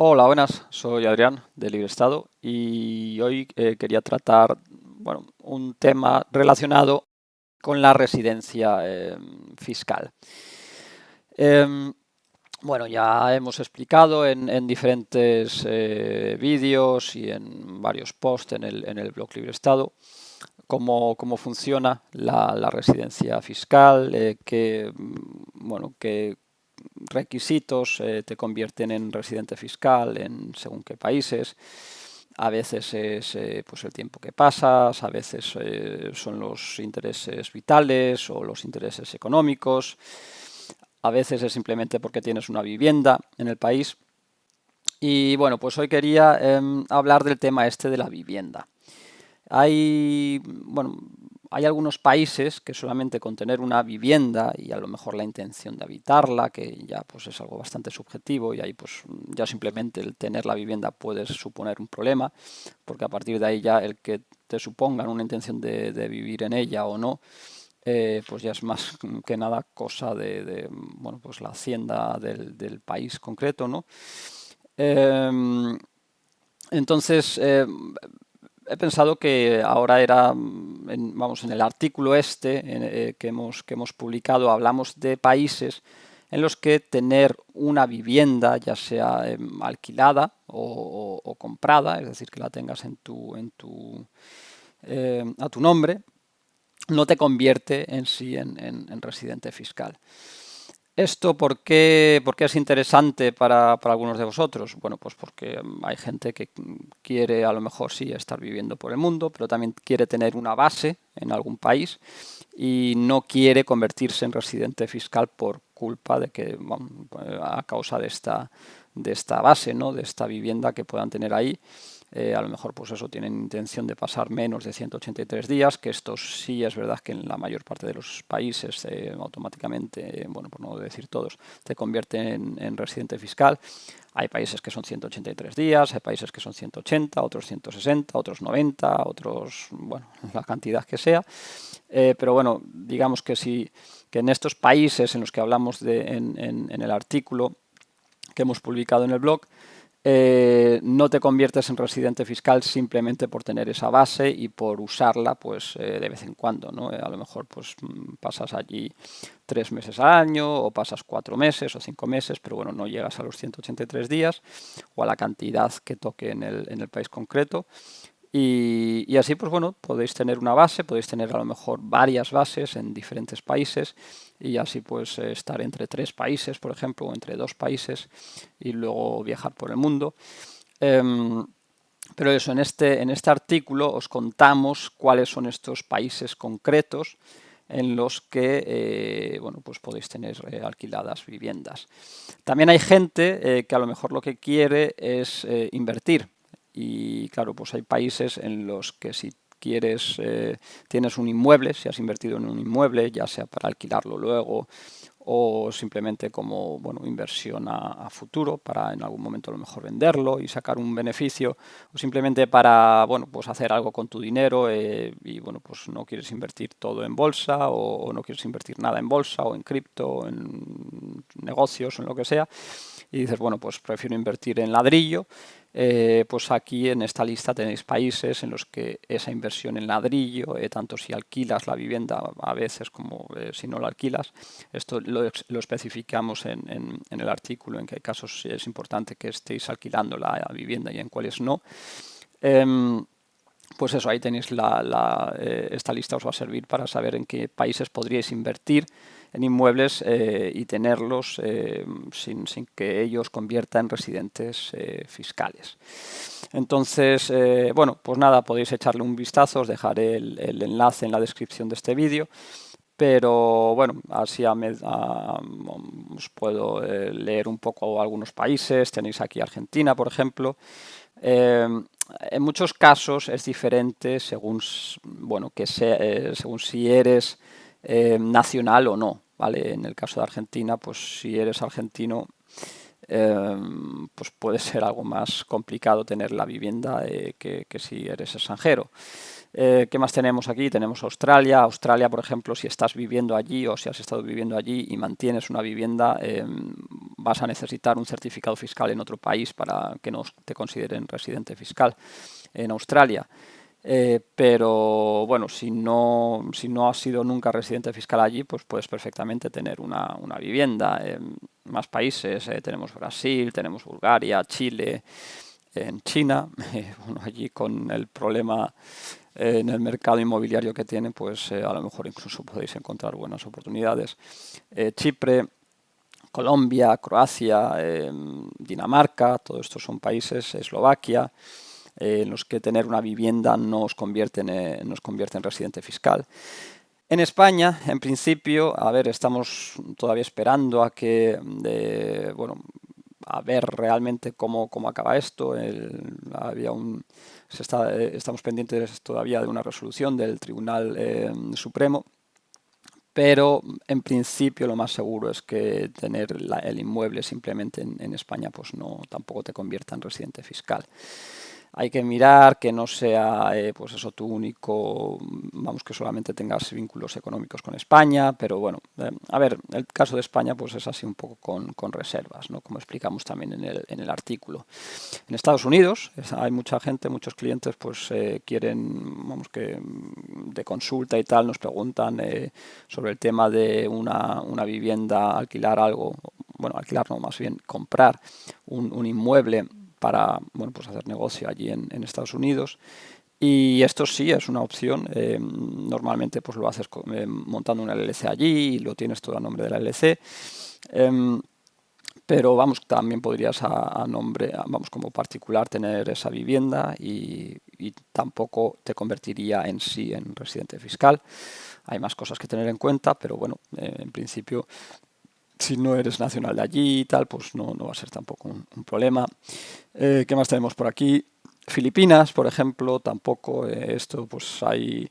Hola, buenas. Soy Adrián de Libre Estado y hoy quería tratar, bueno, un tema relacionado con la residencia fiscal. Em, bueno, ya hemos explicado en diferentes vídeos y en varios posts en el blog Libre Estado cómo funciona la residencia fiscal, qué requisitos te convierten en residente fiscal en según qué países. A veces es pues el tiempo que pasas, a veces son los intereses vitales o los intereses económicos, a veces es simplemente porque tienes una vivienda en el país. Y bueno, pues hoy quería hablar del tema este de la vivienda. Bueno, hay algunos países que solamente con tener una vivienda y a lo mejor la intención de habitarla, que ya pues es algo bastante subjetivo y ahí pues ya simplemente el tener la vivienda puede suponer un problema, porque a partir de ahí ya el que te supongan una intención de vivir en ella o no, pues ya es más que nada cosa bueno, pues la hacienda del país concreto, ¿no? Em, entonces, he pensado que ahora era, vamos, en el artículo que hemos publicado, hablamos de países en los que tener una vivienda, ya sea alquilada o comprada, es decir, que la tengas a tu nombre, no te convierte en sí en residente fiscal. ¿Esto por qué es interesante para algunos de vosotros? Bueno, pues porque hay gente que quiere a lo mejor sí estar viviendo por el mundo, pero también quiere tener una base en algún país y no quiere convertirse en residente fiscal por culpa de que, bueno, a causa de esta base, ¿no? De esta vivienda que puedan tener ahí. A lo mejor pues eso tienen intención de pasar menos de 183 días, que esto sí es verdad que en la mayor parte de los países automáticamente, bueno, por no decir todos, te convierten en residente fiscal. Hay países que son 183 días, hay países que son 180, otros 160, otros 90, otros, bueno, la cantidad que sea. Pero bueno, digamos que en estos países en los que hablamos en el artículo que hemos publicado en el blog, no te conviertes en residente fiscal simplemente por tener esa base y por usarla pues de vez en cuando, ¿no? A lo mejor pues pasas allí 3 meses al año o pasas 4 meses o 5 meses, pero bueno, no llegas a los 183 días o a la cantidad que toque en el país concreto. Y así, pues bueno, podéis tener una base, podéis tener a lo mejor varias bases en diferentes países y así pues estar entre 3 países, por ejemplo, o entre 2 países y luego viajar por el mundo. Em, pero eso, en este artículo os contamos cuáles son estos países concretos en los que bueno, pues podéis tener alquiladas viviendas. También hay gente que a lo mejor lo que quiere es invertir. Y claro, pues hay países en los que si tienes un inmueble, si has invertido en un inmueble, ya sea para alquilarlo luego o simplemente como bueno, inversión a futuro para en algún momento a lo mejor venderlo y sacar un beneficio o simplemente para bueno, pues hacer algo con tu dinero y bueno, pues no quieres invertir todo en bolsa o no quieres invertir nada en bolsa o en cripto o en negocios o en lo que sea y dices, bueno, pues prefiero invertir en ladrillo. Pues aquí en esta lista tenéis países en los que esa inversión en ladrillo, tanto si alquilas la vivienda a veces como si no la alquilas, esto lo especificamos en el artículo, en qué casos es importante que estéis alquilando la vivienda y en cuáles no. Em, pues eso, ahí tenéis esta lista, os va a servir para saber en qué países podríais invertir en inmuebles y tenerlos sin que ellos conviertan en residentes fiscales. Entonces, bueno, pues nada, podéis echarle un vistazo, os dejaré el enlace en la descripción de este vídeo. Pero bueno, así os puedo leer un poco algunos países. Tenéis aquí Argentina, por ejemplo. Eh, en muchos casos es diferente según, bueno, según si eres nacional o no, ¿vale? En el caso de Argentina, pues si eres argentino, eh, pues puede ser algo más complicado tener la vivienda que si eres extranjero. ¿Qué más tenemos aquí? Tenemos Australia. Australia, por ejemplo, si estás viviendo allí o si has estado viviendo allí y mantienes una vivienda, vas a necesitar un certificado fiscal en otro país para que no te consideren residente fiscal en Australia. Pero bueno, si no has sido nunca residente fiscal allí, pues puedes perfectamente tener una vivienda. En más países, tenemos Brasil, tenemos Bulgaria, Chile, en China. Bueno, allí con el problema en el mercado inmobiliario que tienen, pues a lo mejor incluso podéis encontrar buenas oportunidades. Chipre, Colombia, Croacia, Dinamarca, todos estos son países, Eslovaquia, en los que tener una vivienda nos convierte en residente fiscal. En España, en principio, a ver, estamos todavía esperando a bueno, a ver realmente cómo acaba esto. Estamos pendientes todavía de una resolución del Tribunal Supremo, pero en principio lo más seguro es que tener el inmueble simplemente en España pues no, tampoco te convierta en residente fiscal. Hay que mirar que no sea pues eso tu único, vamos, que solamente tengas vínculos económicos con España, pero bueno, a ver, el caso de España pues es así un poco con reservas, ¿no? Como explicamos también en el artículo. En Estados Unidos hay mucha gente, muchos clientes pues quieren, vamos, que de consulta y tal, nos preguntan sobre el tema de una vivienda, alquilar algo, bueno, alquilar no, más bien comprar un inmueble para, bueno, pues hacer negocio allí en Estados Unidos. Y esto sí es una opción. Normalmente pues lo haces montando una LLC allí y lo tienes todo a nombre de la LLC. Pero vamos, también podrías vamos, como particular tener esa vivienda y tampoco te convertiría en sí en residente fiscal. Hay más cosas que tener en cuenta, pero bueno, en principio, si no eres nacional de allí y tal, pues no va a ser tampoco un problema. ¿Qué más tenemos por aquí? Filipinas, por ejemplo, tampoco esto pues hay...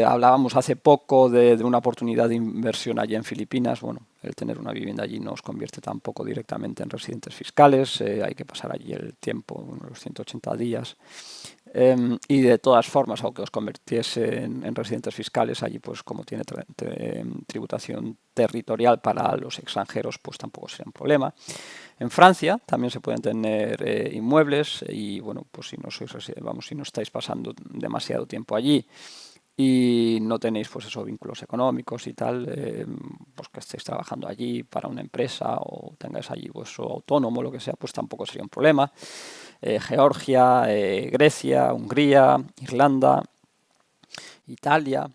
hablábamos hace poco de una oportunidad de inversión allí en Filipinas. Bueno, el tener una vivienda allí no os convierte tampoco directamente en residentes fiscales. Hay que pasar allí el tiempo, los 180 días. Y de todas formas, aunque os convirtiese en residentes fiscales, allí pues como tiene tributación territorial para los extranjeros, pues tampoco sería un problema. En Francia también se pueden tener inmuebles y bueno, pues si no si no estáis pasando demasiado tiempo allí y no tenéis pues esos vínculos económicos y tal, pues que estéis trabajando allí para una empresa o tengáis allí vuestro autónomo, lo que sea, pues tampoco sería un problema. Georgia, Grecia, Hungría, Irlanda, Italia.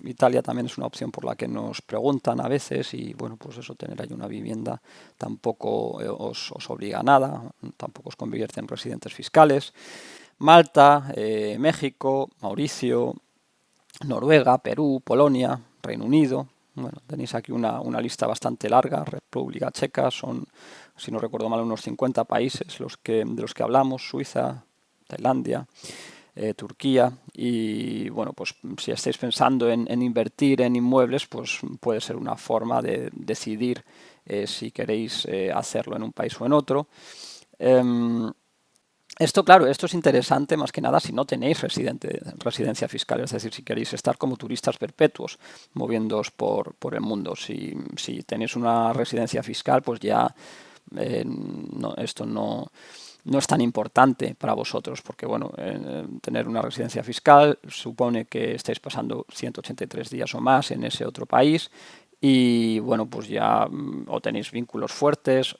Italia también es una opción por la que nos preguntan a veces y bueno, pues eso, tener ahí una vivienda tampoco os obliga a nada, tampoco os convierte en residentes fiscales. Malta, México, Mauricio, Noruega, Perú, Polonia, Reino Unido. Bueno, tenéis aquí una lista bastante larga. República Checa son, si no recuerdo mal, unos 50 países de los que hablamos. Suiza, Tailandia, Turquía. Y bueno, pues si estáis pensando en invertir en inmuebles, pues puede ser una forma de decidir si queréis hacerlo en un país o en otro. Esto, claro, esto es interesante más que nada si no tenéis residencia fiscal, es decir, si queréis estar como turistas perpetuos, moviéndoos por el mundo. Si tenéis una residencia fiscal, pues ya esto no es tan importante para vosotros, porque bueno, tener una residencia fiscal supone que estáis pasando 183 días o más en ese otro país y bueno, pues ya o tenéis vínculos fuertes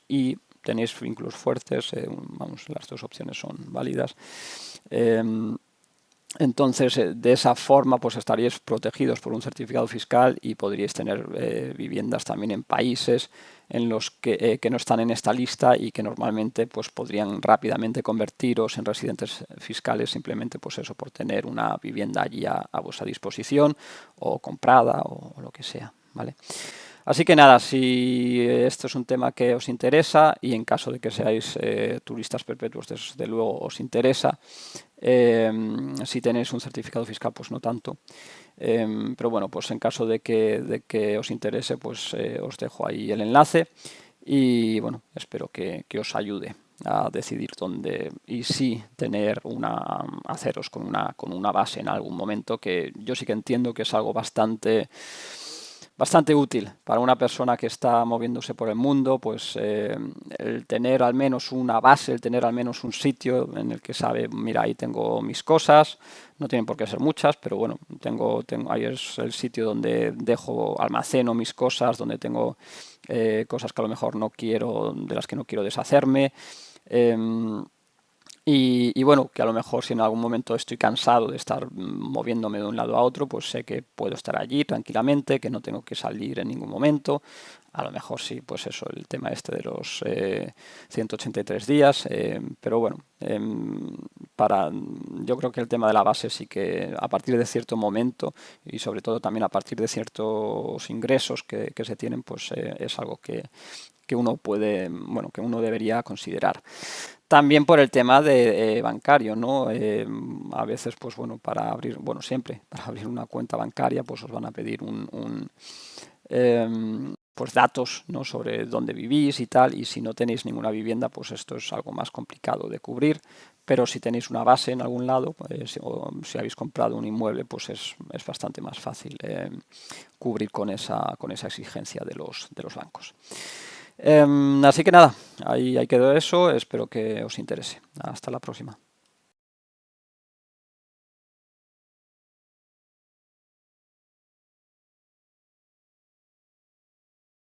vamos, las dos opciones son válidas. Entonces, de esa forma, pues estaríais protegidos por un certificado fiscal y podríais tener viviendas también en países en los que no están en esta lista y que normalmente pues podrían rápidamente convertiros en residentes fiscales simplemente pues eso, por tener una vivienda allí a vuestra disposición o comprada o lo que sea, ¿vale? Así que nada, si esto es un tema que os interesa y en caso de que seáis turistas perpetuos, desde luego os interesa. Si tenéis un certificado fiscal, pues no tanto. Pero bueno, pues en caso de que os interese, pues os dejo ahí el enlace y bueno, espero que os ayude a decidir dónde y si haceros con una base en algún momento, que yo sí que entiendo que es algo bastante bastante útil para una persona que está moviéndose por el mundo, pues el tener al menos una base, el tener al menos un sitio en el que sabe, mira, ahí tengo mis cosas, no tienen por qué ser muchas, pero bueno, ahí es el sitio donde almaceno mis cosas, donde tengo cosas que a lo mejor no quiero, de las que no quiero deshacerme. Y bueno, que a lo mejor si en algún momento estoy cansado de estar moviéndome de un lado a otro, pues sé que puedo estar allí tranquilamente, que no tengo que salir en ningún momento. A lo mejor sí, pues eso, el tema este de los 183 días, pero bueno, yo creo que el tema de la base sí que a partir de cierto momento y sobre todo también a partir de ciertos ingresos que se tienen, pues es algo que uno puede, bueno, que uno debería considerar. También por el tema de bancario, ¿no? A veces, pues bueno, siempre para abrir una cuenta bancaria, pues os van a pedir pues datos, ¿no? Sobre dónde vivís y tal, y si no tenéis ninguna vivienda, pues esto es algo más complicado de cubrir, pero si tenéis una base en algún lado, pues, o si habéis comprado un inmueble, pues es bastante más fácil cubrir con esa exigencia de los bancos. Así que nada, ahí quedó eso, espero que os interese. Hasta la próxima.